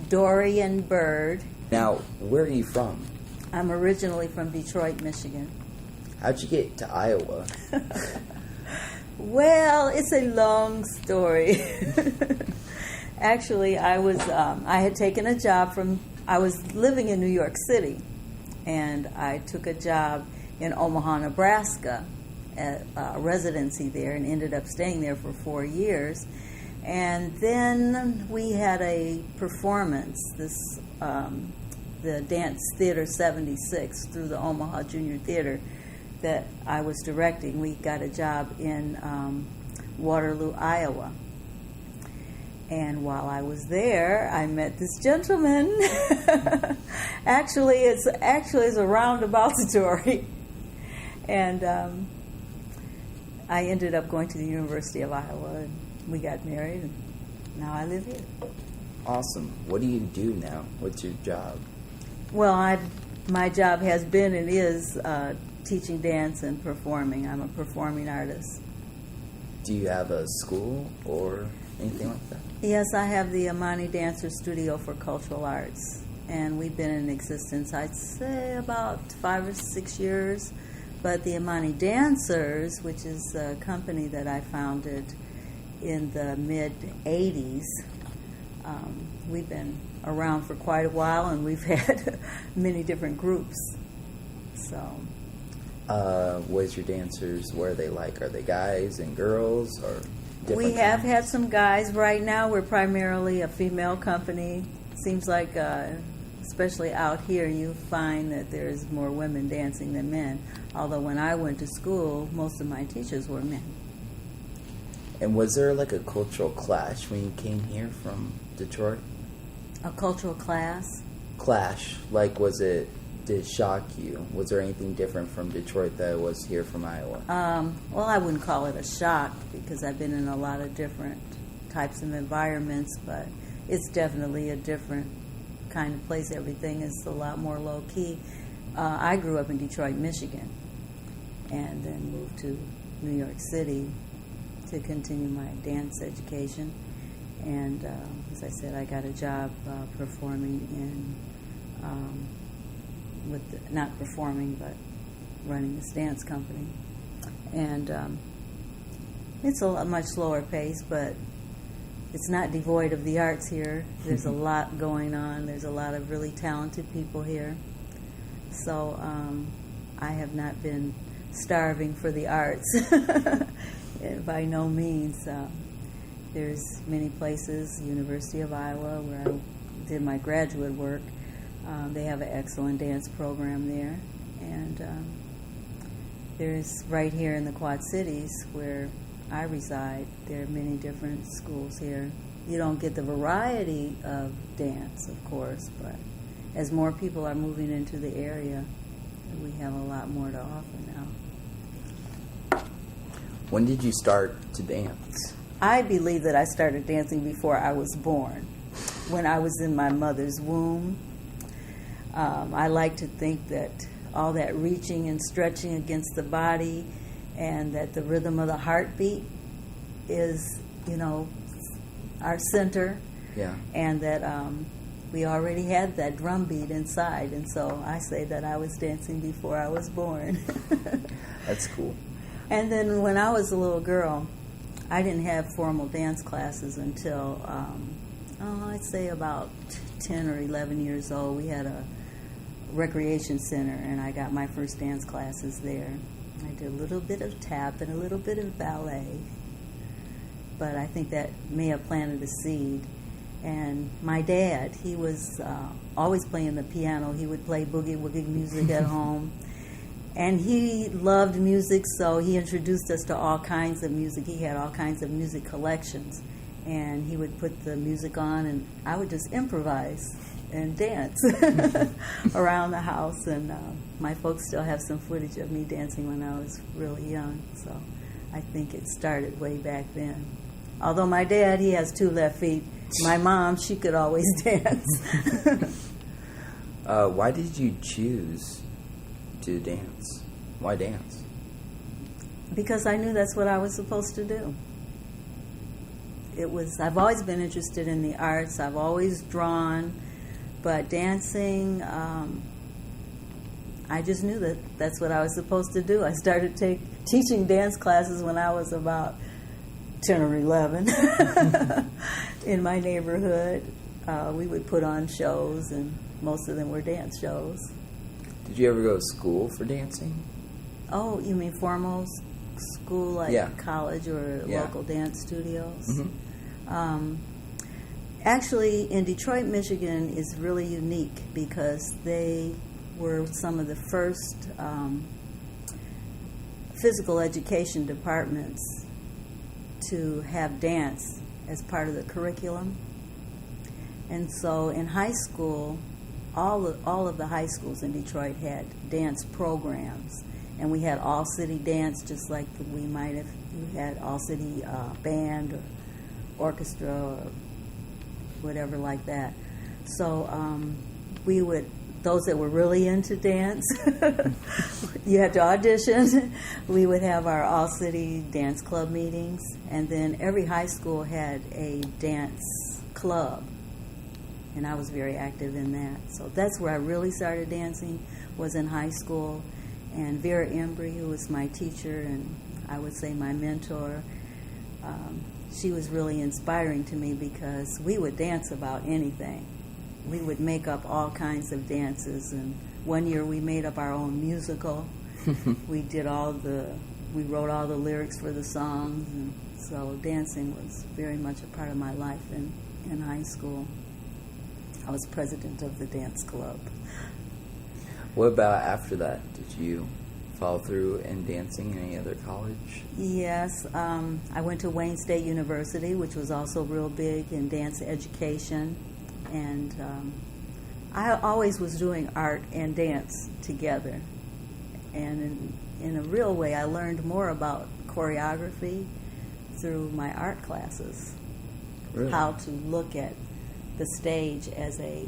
Dorian Byrd. Now, where are you from? I'm originally from Detroit, Michigan. How'd you get to Iowa? Well, it's a long story. Actually, I had taken a job I was living in New York City, and I took a job in Omaha, Nebraska, at a residency there, and ended up staying there for 4 years. And then we had a performance, the Dance Theater 76 through the Omaha Junior Theater that I was directing. We got a job in Waterloo, Iowa. And while I was there, I met this gentleman. Actually, it's a roundabout story. And I ended up going to the University of Iowa, and we got married, and now I live here. Awesome. What do you do now? What's your job? Well, my job has been and is teaching dance and performing. I'm a performing artist. Do you have a school or anything like that? Yes, I have the Amani Dancer Studio for Cultural Arts, and we've been in existence, I'd say, about 5 or 6 years. But the Amani Dancers, which is a company that I founded in the mid-'80s, we've been around for quite a while, and we've had many different groups. So, what's your dancers? What are they like? Are they guys and girls, or different we have kinds? had some guys. Right now, we're primarily a female company. Seems like, especially out here, you find that there's more women dancing than men. Although when I went to school, most of my teachers were men. And was there like a cultural clash when you came here from Detroit? A cultural class? Clash. Like, did it shock you? Was there anything different from Detroit that was here from Iowa? Well, I wouldn't call it a shock because I've been in a lot of different types of environments, but it's definitely a different kind of place. Everything is a lot more low-key. I grew up in Detroit, Michigan, and then moved to New York City to continue my dance education. And as I said, I got a job performing not performing, but running this dance company. And it's a much slower pace, but it's not devoid of the arts here. There's a lot going on. There's a lot of really talented people here. So I have not been starving for the arts by no means. There's many places, University of Iowa, where I did my graduate work. They have an excellent dance program there. And there's right here in the Quad Cities where I reside, there are many different schools here. You don't get the variety of dance, of course, but as more people are moving into the area, we have a lot more to offer now. When did you start to dance? I believe that I started dancing before I was born, when I was in my mother's womb. I like to think that all that reaching and stretching against the body and that the rhythm of the heartbeat is, our center. Yeah. And that we already had that drum beat inside. And so I say that I was dancing before I was born. That's cool. And then when I was a little girl, I didn't have formal dance classes until, I'd say about 10 or 11 years old. We had a recreation center, and I got my first dance classes there. I did a little bit of tap and a little bit of ballet, but I think that may have planted a seed. And my dad, he was always playing the piano. He would play boogie-woogie music at home. And he loved music, so he introduced us to all kinds of music. He had all kinds of music collections. And he would put the music on, and I would just improvise and dance around the house. And my folks still have some footage of me dancing when I was really young. So I think it started way back then. Although my dad, he has 2 left feet. My mom, she could always dance. Why did you choose to dance? Why dance? Because I knew that's what I was supposed to do. I've always been interested in the arts. I've always drawn, but dancing, I just knew that that's what I was supposed to do. I started teaching dance classes when I was about 10 or 11 in my neighborhood. We would put on shows, and most of them were dance shows. Did you ever go to school for dancing? Oh, you mean formal school, like college or Yeah. local dance studios? Mm-hmm. Actually, in Detroit, Michigan is really unique because they were some of the first physical education departments to have dance as part of the curriculum. And so in high school, all of the high schools in Detroit had dance programs. And we had all-city dance, just like we might have, you had all-city band or orchestra or whatever like that. So we would, those that were really into dance, you had to audition. We would have our all-city dance club meetings, and then every high school had a dance club, and I was very active in that. So that's where I really started dancing, was in high school. And Vera Embry, who was my teacher and I would say my mentor, she was really inspiring to me because we would dance about anything. We would make up all kinds of dances, and one year we made up our own musical. We wrote all the lyrics for the songs, and so dancing was very much a part of my life in high school. I was president of the dance club. What about after that? Did you follow through in dancing in any other college? Yes. I went to Wayne State University, which was also real big in dance education. And I always was doing art and dance together. And in a real way, I learned more about choreography through my art classes. Really? How to look at the stage as a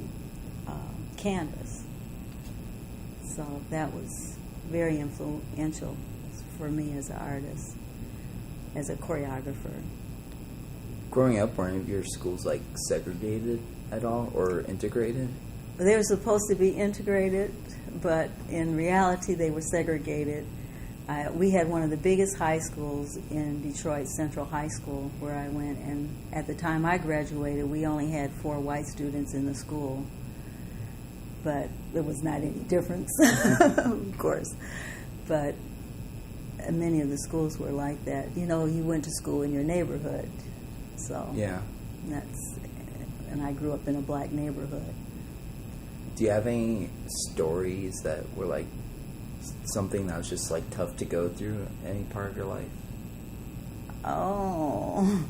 canvas. So that was very influential for me as an artist, as a choreographer. Growing up, were any of your schools like segregated at all or integrated? They were supposed to be integrated, but in reality they were segregated. We had one of the biggest high schools in Detroit, Central High School, where I went, and at the time I graduated, we only had 4 white students in the school. But there was not any difference, of course. But many of the schools were like that. You know, you went to school in your neighborhood. So yeah, and I grew up in a black neighborhood. Do you have any stories that were like something that was just like tough to go through any part of your life? Oh,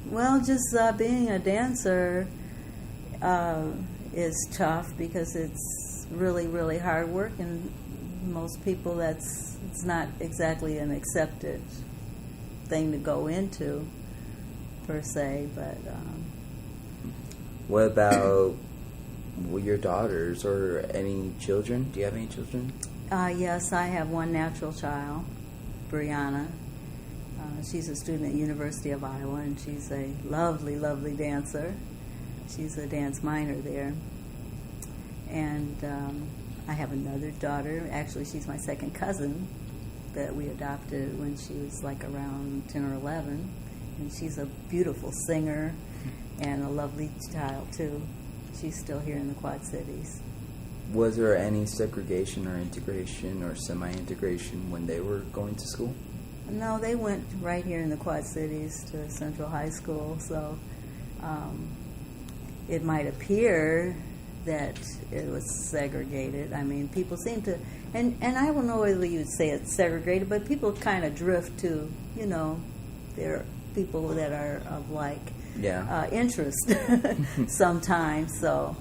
well, just being a dancer is tough because it's really, really hard work, and most people it's not exactly an accepted thing to go into per se. But what about your daughters or any children? Do you have any children? Yes, I have one natural child, Brianna. She's a student at University of Iowa, and she's a lovely, lovely dancer. She's a dance minor there. And I have another daughter. Actually, she's my second cousin that we adopted when she was like around 10 or 11. And she's a beautiful singer and a lovely child, too. She's still here in the Quad Cities. Was there any segregation or integration or semi-integration when they were going to school? No, they went right here in the Quad Cities to Central High School, so it might appear that it was segregated. I mean, people seem to, and I don't know whether you'd say it's segregated, but people kind of drift to, you know, there are people that are of like interest sometimes. So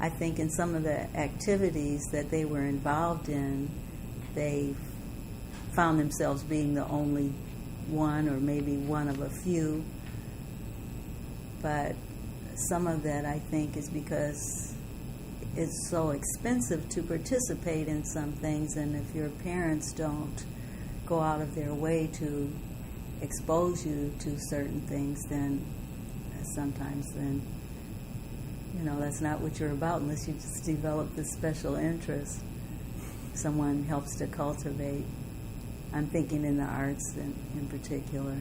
I think in some of the activities that they were involved in, they found themselves being the only one or maybe one of a few. But some of that, I think, is because it's so expensive to participate in some things, and if your parents don't go out of their way to expose you to certain things, then sometimes that's not what you're about unless you just develop this special interest someone helps to cultivate. I'm thinking in the arts in particular.